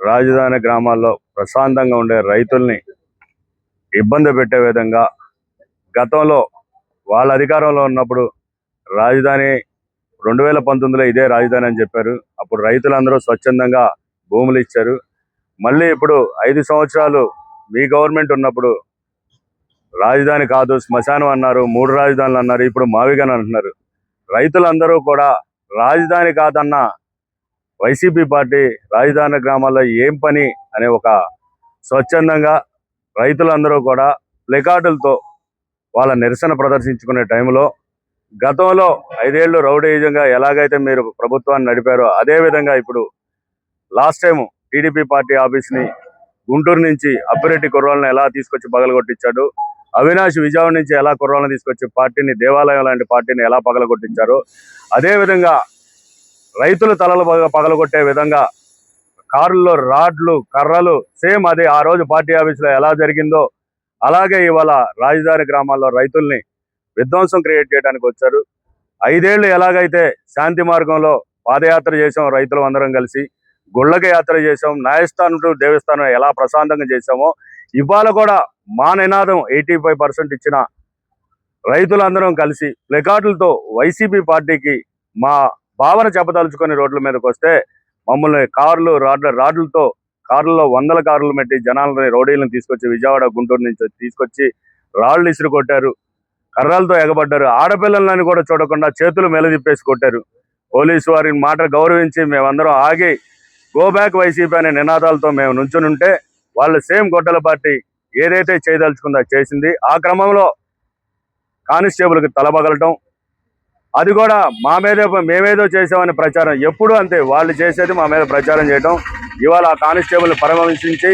రాజధాని గ్రామాల్లో ప్రశాంతంగా ఉండే రైతుల్ని ఇబ్బంది పెట్టే విధంగా గతంలో వాళ్ళ అధికారంలో ఉన్నప్పుడు రాజధాని 2019లో ఇదే రాజధాని అని చెప్పారు. అప్పుడు రైతులందరూ స్వచ్ఛందంగా భూములు ఇచ్చారు. మళ్ళీ ఇప్పుడు 5 సంవత్సరాలు మీ గవర్నమెంట్ ఉన్నప్పుడు రాజధాని కాదు శ్మశానం అన్నారు, 3 రాజధానులు అన్నారు, ఇప్పుడు మావిగన్ అంటున్నారు. రైతులందరూ కూడా రాజధాని కాదన్న వైసీపీ పార్టీ రాజధాని గ్రామాల్లో ఏం పని అనే ఒక స్వచ్ఛందంగా రైతులందరూ కూడా ప్లెకార్డులతో వాళ్ళ నిరసన ప్రదర్శించుకునే టైంలో గతంలో 5 ఏళ్ళు రౌడీజంగా ఎలాగైతే మీరు ప్రభుత్వాన్ని నడిపారో అదేవిధంగా ఇప్పుడు లాస్ట్ టైం టీడీపీ పార్టీ ఆఫీస్ని గుంటూరు నుంచి అప్పిరెడ్డి కుర్రాళ్ళని ఎలా తీసుకొచ్చి పగలగొట్టించాడు, అవినాష్ విజయవాడ నుంచి ఎలా కుర్రాళ్ళని తీసుకొచ్చి పార్టీని దేవాలయం లాంటి పార్టీని ఎలా పగలగొట్టించారో అదేవిధంగా రైతుల తలలు పగలగొట్టే విధంగా కారుల్లో రాడ్లు కర్రలు సేమ్ అదే ఆ రోజు పార్టీ ఆఫీసులో ఎలా జరిగిందో అలాగే ఇవాళ రాజధాని గ్రామాల్లో రైతుల్ని విధ్వంసం క్రియేట్ చేయడానికి వచ్చారు. 5 ఏళ్ళు ఎలాగైతే శాంతి మార్గంలో పాదయాత్ర చేసాం, రైతులు అందరం కలిసి గుళ్ళకి యాత్ర చేసాం, న్యాయస్థానం టు దేవస్థానం ఎలా ప్రశాంతంగా చేసామో ఇవాళ కూడా మా నినాదం 85% ఇచ్చిన రైతులందరం కలిసి ప్లెకార్డులతో వైసీపీ పార్టీకి మా భావన చెప్పదలుచుకొని రోడ్ల మీదకి వస్తే మమ్మల్ని కార్లు రాడ్లతో కార్లలో 100 కార్లు పెట్టి జనాలని రౌడీలను తీసుకొచ్చి విజయవాడ గుంటూరు నుంచి తీసుకొచ్చి రాళ్లు ఇసురు కొట్టారు, కర్రలతో ఎగబడ్డారు. ఆడపిల్లలని కూడా చూడకుండా చేతులు మెలదిప్పేసి కొట్టారు. పోలీసు వారి మాట గౌరవించి మేమందరం ఆగి గో బ్యాక్ వైసీపీ అనే నినాదాలతో మేము నుంచునుంటే వాళ్ళు సేమ్ గొడ్డల పార్టీ ఏదైతే చేయదలుచుకుందో చేసింది. ఆ క్రమంలో కానిస్టేబుల్కి తలబగలటం, అది కూడా మా మీద మేమేదో చేసామని ప్రచారం, ఎప్పుడు అంతే వాళ్ళు చేసేది మా మీద ప్రచారం చేయడం. ఇవాళ ఆ కానిస్టేబుల్ పరామర్శించి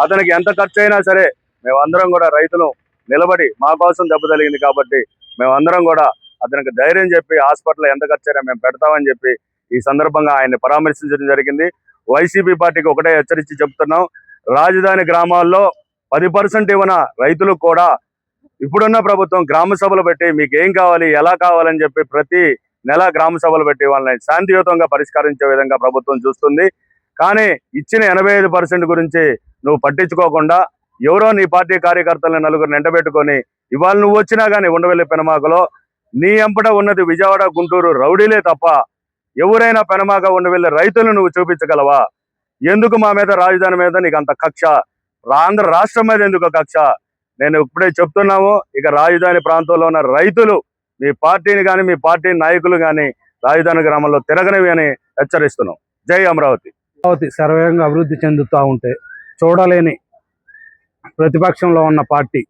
అతనికి ఎంత ఖర్చు అయినా సరే మేమందరం కూడా రైతులు నిలబడి మా కోసం దెబ్బ తగిలింది కాబట్టి మేమందరం కూడా అతనికి ధైర్యం చెప్పి హాస్పిటల్లో ఎంత ఖర్చు అయినా మేము పెడతామని చెప్పి ఈ సందర్భంగా ఆయన్ని పరామర్శించడం జరిగింది. వైసీపీ పార్టీకి ఒకటే హెచ్చరించి చెప్తున్నాం, రాజధాని గ్రామాల్లో 10% ఇవ్వన రైతులకు కూడా ఇప్పుడున్న ప్రభుత్వం గ్రామ సభలు పెట్టి మీకు ఏం కావాలి ఎలా కావాలని చెప్పి ప్రతి నెల గ్రామ సభలు పెట్టి వాళ్ళని శాంతియుతంగా పరిష్కరించే విధంగా ప్రభుత్వం చూస్తుంది. కానీ ఇచ్చిన 85% గురించి నువ్వు పట్టించుకోకుండా ఎవరో నీ పార్టీ కార్యకర్తలను నలుగురు ఎండబెట్టుకొని ఇవాళ నువ్వు వచ్చినా కానీ ఉండవెల్లి పెనమాకలో నీ ఎంపట ఉన్నది విజయవాడ గుంటూరు రౌడీలే తప్ప ఎవరైనా పెనమాక ఉండవెల్లి రైతులను నువ్వు చూపించగలవా? ఎందుకు మా మీద రాజధాని మీద నీకు అంత కక్ష? ఆంధ్ర రాష్ట్రం మీద ఎందుకు కక్ష? నేను ఇప్పుడే చెప్తున్నాము, ఇక రాజధాని ప్రాంతంలో ఉన్న రైతులు మీ పార్టీని కానీ మీ పార్టీ నాయకులు కానీ రాజధాని గ్రామంలో తిరగనివి అని హెచ్చరిస్తున్నాం. జై అమరావతి. అమరావతి సర్వేగంగా అభివృద్ధి చెందుతూ ఉంటే చూడలేని ప్రతిపక్షంలో ఉన్న పార్టీ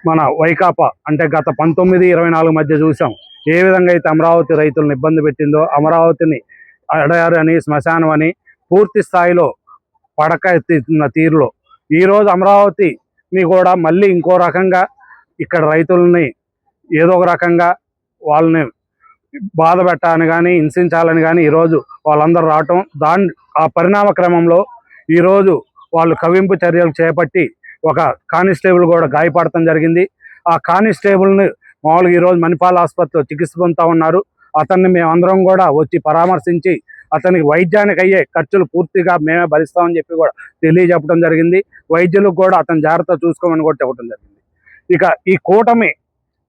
మన వైకాపా అంటే గత 19-24 మధ్య చూసాం ఏ విధంగా అయితే అమరావతి రైతులను ఇబ్బంది పెట్టిందో, అమరావతిని అడయారు అని శ్మశానం అని పూర్తి స్థాయిలో పడక ఎత్తుతున్న తీరులో ఈరోజు అమరావతిని కూడా మళ్ళీ ఇంకో రకంగా ఇక్కడ రైతులని ఏదో ఒక రకంగా వాళ్ళని బాధ పెట్టాలని కానీ హింసించాలని కానీ ఈరోజు వాళ్ళందరూ రావటం, ఆ పరిణామ క్రమంలో ఈరోజు వాళ్ళు కవింపు చర్యలు చేపట్టి ఒక కానిస్టేబుల్ కూడా గాయపడటం జరిగింది. ఆ కానిస్టేబుల్ని మామూలుగా ఈరోజు మణిపాల్ ఆసుపత్రిలో చికిత్స పొందుతూ ఉన్నారు. అతన్ని మేమందరం కూడా వచ్చి పరామర్శించి అతనికి వైద్యానికి అయ్యే ఖర్చులు పూర్తిగా మేమే భరిస్తామని చెప్పి కూడా తెలియజెప్పడం జరిగింది. వైద్యులకు కూడా అతను జాగ్రత్త చూసుకోమని కూడా చెప్పడం జరిగింది. ఇక ఈ కూటమి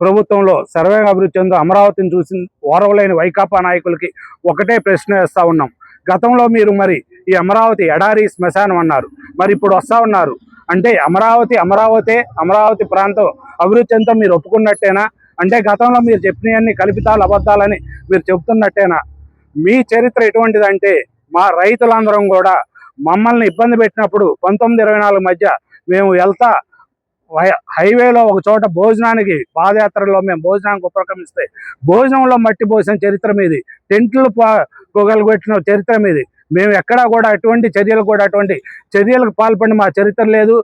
ప్రభుత్వంలో సర్వేగా అభివృద్ధి చెందో అమరావతిని చూసి ఓరవలేని వైకాపా నాయకులకి ఒకటే ప్రశ్న వేస్తూ ఉన్నాం. గతంలో మీరు మరి ఈ అమరావతి ఎడారి శ్మశానం అన్నారు, మరి ఇప్పుడు వస్తూ ఉన్నారు అంటే అమరావతి ప్రాంతం అభివృద్ధి చెందో మీరు ఒప్పుకున్నట్టేనా? అంటే గతంలో మీరు చెప్పినవన్నీ కల్పితాలు అబద్ధాలని మీరు చెబుతున్నట్టేనా? మీ చరిత్ర ఎటువంటిదంటే మా రైతులందరం కూడా మమ్మల్ని ఇబ్బంది పెట్టినప్పుడు 19-24 మధ్య మేము వెళ్తా హైవేలో ఒక చోట భోజనానికి పాదయాత్రలో మేము భోజనానికి ఉపక్రమిస్తే భోజనంలో మట్టి పోసిన చరిత్ర మీది, టెంట్లు పొగలు పెట్టిన చరిత్ర మీది. మేము ఎక్కడా కూడా అటువంటి చర్యలకు పాల్పడిన మా చరిత్ర లేదు.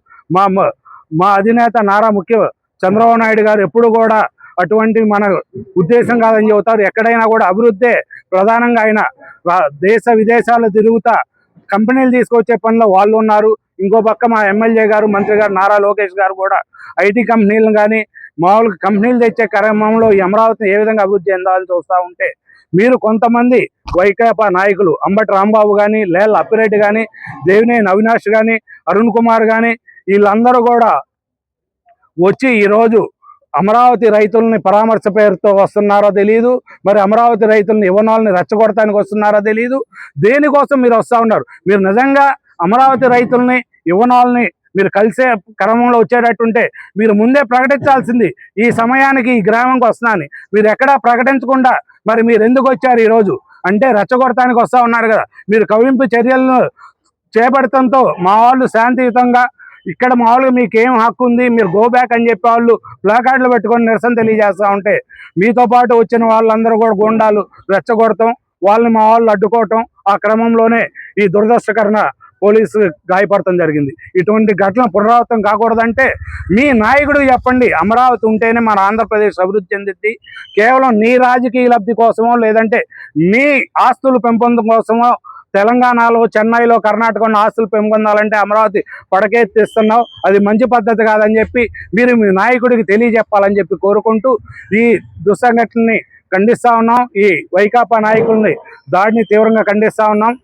మా అధినేత నారా చంద్రబాబు నాయుడు గారు ఎప్పుడు కూడా అటువంటి మన ఉద్దేశం కాదని చెబుతారు. ఎక్కడైనా కూడా అభివృద్ధే ప్రధానంగా ఆయన దేశ విదేశాలు తిరుగుతా కంపెనీలు తీసుకొచ్చే పనిలో వాళ్ళు ఉన్నారు. ఇంకో పక్క మా ఎమ్మెల్యే గారు మంత్రి గారు నారా లోకేష్ గారు కూడా ఐటీ కంపెనీలను కానీ మామూలుగా కంపెనీలు తెచ్చే క్రమంలో ఈ అమరావతిని ఏ విధంగా అభివృద్ధి చెందాలని చూస్తూ ఉంటే మీరు కొంతమంది వైకాపా నాయకులు అంబటి రాంబాబు కానీ, లేళ్ల అప్పిరెడ్డి కానీ, దేవినేని అవినాష్ కానీ, అరుణ్ కుమార్ కానీ వీళ్ళందరూ కూడా వచ్చి ఈరోజు అమరావతి రైతుల్ని పరామర్శ పేరుతో వస్తున్నారో తెలియదు, మరి అమరావతి రైతుల్ని యువనాలని రెచ్చగొడటానికి వస్తున్నారో తెలియదు. దేనికోసం మీరు వస్తూ ఉన్నారు? మీరు నిజంగా అమరావతి రైతుల్ని యువనాలని మీరు కలిసే క్రమంలో వచ్చేటట్టుంటే మీరు ముందే ప్రకటించాల్సింది, ఈ సమయానికి ఈ గ్రామంకి వస్తున్నాను. మీరు ఎక్కడా ప్రకటించకుండా మరి మీరు ఎందుకు వచ్చారు ఈరోజు అంటే రెచ్చగొడటానికి వస్తూ ఉన్నారు కదా. మీరు కవింపు చర్యలను చేపడటంతో మా వాళ్ళు శాంతియుతంగా ఇక్కడ మామూలుగా మీకు ఏం హక్కు ఉంది, మీరు గో బ్యాక్ అని చెప్పే వాళ్ళు ప్లాకార్డులు పెట్టుకొని నిరసన తెలియజేస్తూ ఉంటే మీతో పాటు వచ్చిన వాళ్ళందరూ కూడా గుండాలు రెచ్చగొడటం, వాళ్ళని మా వాళ్ళు అడ్డుకోవటం, ఆ క్రమంలోనే ఈ దురదృష్టకరణ పోలీసు గాయపడటం జరిగింది. ఇటువంటి ఘటన పునరావృతం కాకూడదంటే మీ నాయకుడు చెప్పండి, అమరావతి ఉంటేనే మన ఆంధ్రప్రదేశ్ అభివృద్ధి చెందిద్ది. కేవలం నీ రాజకీయ లబ్ధి కోసమో లేదంటే మీ ఆస్తులు పెంపొందడం కోసమో తెలంగాణలో, చెన్నైలో, కర్ణాటకలో ఆస్తులు పెంపొందాలంటే అమరావతి పడకెత్తిస్తున్నావు, అది మంచి పద్ధతి కాదని చెప్పి మీరు మీ నాయకుడికి తెలియజెప్పాలని చెప్పి కోరుకుంటూ ఈ దుస్సంఘటనని ఖండిస్తూ ఉన్నాం. ఈ వైకాపా నాయకుల్ని దాడిని తీవ్రంగా ఖండిస్తూ ఉన్నాం.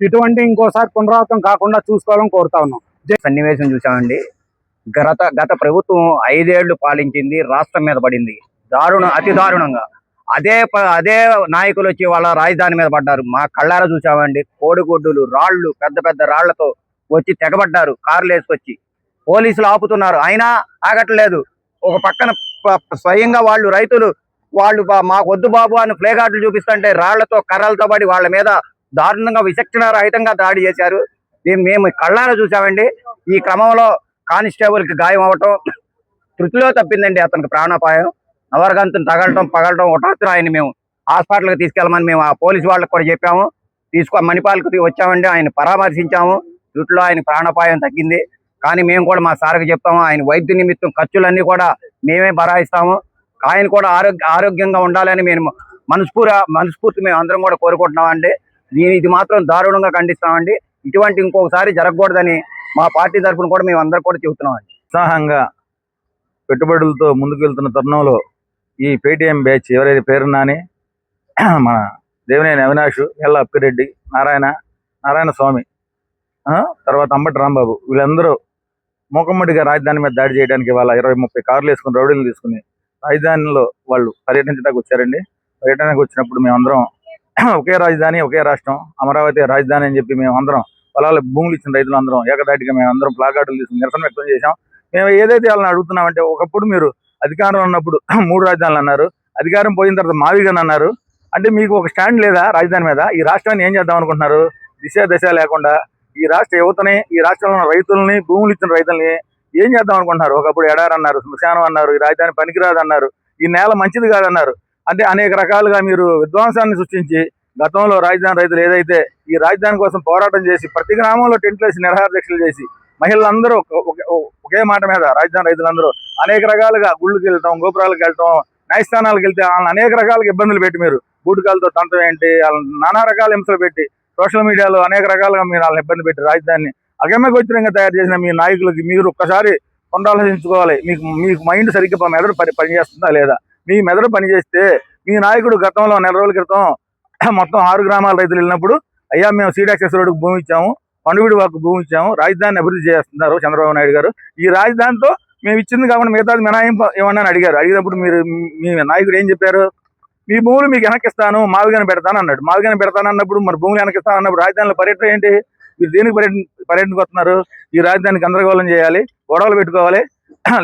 ఇటువంటి ఇంకోసారి పునరావృతం కాకుండా చూసుకోవాలని కోరుతా ఉన్నాం. సన్నివేశం చూసామండి. గత ప్రభుత్వం 5 ఏళ్లు పాలించింది, రాష్ట్రం మీద పడింది అతి దారుణంగా. అదే నాయకులు వచ్చి వాళ్ళ రాజధాని మీద పడ్డారు. మా కళ్ళారా చూసామండి. కోడిగుడ్డులు, రాళ్లు, పెద్ద పెద్ద రాళ్లతో వచ్చి తెగబడ్డారు. కార్లు వేసుకొచ్చి పోలీసులు ఆపుతున్నారు, అయినా ఆగట్లేదు. ఒక పక్కన స్వయంగా వాళ్ళు రైతులు మాకు వద్దు బాబు అని ప్లేకార్డులు చూపిస్తుంటే రాళ్లతో, కర్రలతో పడి వాళ్ళ మీద దారుణంగా విచక్షణ రహితంగా దాడి చేశారు. దీన్ని మేము కళ్ళారా చూసామండి. ఈ క్రమంలో కానిస్టేబుల్ కి గాయం అవ్వటం, తృతిలో తప్పిందండి అతనికి ప్రాణాపాయం. నవరగంతుని పగలటం హఠాత్తున ఆయన మేము హాస్పిటల్కి తీసుకెళ్ళమని మేము ఆ పోలీసు వాళ్ళకి కూడా చెప్పాము. మణిపాల్కి వచ్చామండి, ఆయన పరామర్శించాము. తృతిలో ఆయన ప్రాణాపాయం తగ్గింది. కానీ మేము కూడా మా సార్కి చెప్తాము, ఆయన వైద్య నిమిత్తం ఖర్చులన్నీ కూడా మేమే భరాయిస్తాము. ఆయన కూడా ఆరోగ్యంగా ఉండాలని మేము మనస్ఫూర్తి మేము అందరం కూడా కోరుకుంటున్నామండి. ఇది మాత్రం దారుణంగా ఖండిస్తామండి. ఇటువంటి ఇంకొకసారి జరగకూడదని మా పార్టీ తరఫున కూడా మేము అందరం కూడా చెబుతున్నామండి. ఉత్సాహంగా పెట్టుబడులతో ముందుకు తరుణంలో ఈ పేటీఎం బ్యాచ్ ఎవరైతే పేరు నాని, మన దేవినేని అవినాష్, ఎల్ల అప్పిరెడ్డి, నారాయణ స్వామి, తర్వాత అంబటి రాంబాబు వీళ్ళందరూ మూకమ్మడిగా రాజధాని మీద దాడి చేయడానికి వాళ్ళ 20-30 కార్లు వేసుకుని రౌడీలు తీసుకుని రాజధానిలో వాళ్ళు పర్యటించడానికి వచ్చారండి. పర్యటనకు వచ్చినప్పుడు మేమందరం ఒకే రాజధాని, ఒకే రాష్ట్రం, అమరావతి రాజధాని అని చెప్పి మేము అందరం పొలాల భూములు ఇచ్చిన రైతులు అందరం ఏకదాటిగా మేము అందరం ప్లాకార్డులు తీసుకుని నిరసన వ్యక్తం చేశాం. మేము ఏదైతే వాళ్ళని అడుగుతున్నామంటే, ఒకప్పుడు మీరు అధికారంలో ఉన్నప్పుడు 3 రాజధానులు అన్నారు, అధికారం పోయిన తర్వాత మావిగాని అన్నారు. అంటే మీకు ఒక స్టాండ్ లేదా రాజధాని మీద? ఈ రాష్ట్రాన్ని ఏం చేద్దాం అనుకుంటున్నారు? దశ లేకుండా ఈ రాష్ట్ర యువతని, ఈ రాష్ట్రంలో ఉన్న రైతుల్ని, భూములు ఇచ్చిన రైతుల్ని ఏం చేద్దాం అనుకుంటున్నారు? ఒకప్పుడు ఎడారి అన్నారు, శ్మశానం అన్నారు, ఈ రాజధాని పనికిరాదు అన్నారు, ఈ నేల మంచిది కాదన్నారు. అంటే అనేక రకాలుగా మీరు విధ్వంసాన్ని సృష్టించి గతంలో రాజధాని రైతులు ఏదైతే ఈ రాజధాని కోసం పోరాటం చేసి ప్రతి గ్రామంలో టెంట్లు వేసి నిరాహార దీక్షలు చేసి మహిళలందరూ ఒకే మాట మీద రాజధాని రైతులందరూ అనేక రకాలుగా గుళ్ళకి వెళ్తాం, గోపురాలకు వెళ్తాం, న్యాయస్థానాలకు వెళ్తే వాళ్ళని అనేక రకాలుగా ఇబ్బందులు పెట్టి మీరు బూటకాలతో తంతం ఏంటి, వాళ్ళని నానా రకాల హింసలు పెట్టి సోషల్ మీడియాలో అనేక రకాలుగా మీరు వాళ్ళని ఇబ్బంది పెట్టి రాజధానిని అగమ్యగోచరంగా తయారు చేసిన మీ నాయకులకి మీరు ఒక్కసారి పునరాలోచించుకోవాలి. మీకు మైండ్ సరిగ్గా మెదడు పనిచేస్తుందా లేదా? మీ మెదడు పనిచేస్తే మీ నాయకుడు గతంలో 4 రోజుల క్రితం మొత్తం 6 గ్రామాల రైతులు వెళ్ళినప్పుడు, అయ్యా మేము సీడాక్సెస్ రోడ్డుకు భూమి ఇచ్చాము, పండుగడి వాకు భూమి ఇచ్చాము, రాజధానిని అభివృద్ధి చేస్తున్నారు చంద్రబాబు నాయుడు గారు, ఈ రాజధానితో మేము ఇచ్చింది కాకుండా మిగతాది మినహాయింపు ఏమన్నా అడిగారు. అడిగినప్పుడు మీ నాయకుడు ఏం చెప్పారు? మీ భూములు మీకు వెనక్కిస్తాను, మావిగాని పెడతాను అన్నాడు. మావిగాని పెడతాను అన్నప్పుడు మరి భూములు వెనక్కిస్తాను అన్నప్పుడు రాజధానిలో పర్యటన ఏంటి? మీరు దేనికి పర్యటనకు వస్తున్నారు? ఈ రాజధానికి గందరగోళం చేయాలి, గొడవలు పెట్టుకోవాలి,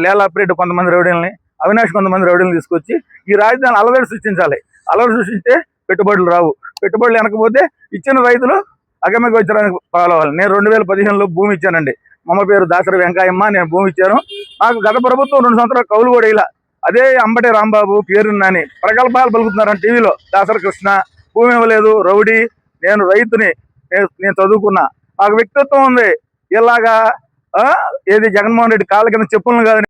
లేలా అప్పిరెడ్డి కొంతమంది రౌడీలని, అవినాష్ కొంతమంది రౌడీలను తీసుకొచ్చి ఈ రాజధాని అలవాటు సృష్టించాలి. అలవాటు సృష్టిస్తే పెట్టుబడులు రావు, పెట్టుబడులు వెనకపోతే ఇచ్చిన రైతులు అగమ్యగోచరానికి పాలవాలి. నేను 2015లో భూమి ఇచ్చానండి. మా పేరు దాసరి వెంకాయమ్మ, నేను భూమి ఇచ్చాను. నాకు గత ప్రభుత్వం 2 సంవత్సరాలు కౌలు కూడా ఇలా. అదే అంబటి రాంబాబు, పేరు నాని ప్రగల్భాలు పలుకుతున్నారని టీవీలో, దాసరి కృష్ణ భూమి ఇవ్వలేదు, రౌడీ, నేను రైతుని, నేను చదువుకున్నా, నాకు వ్యక్తిత్వం ఉంది, ఇలాగా ఏది జగన్మోహన్ రెడ్డి కాళ్ళ కింద చెప్పులను కాదు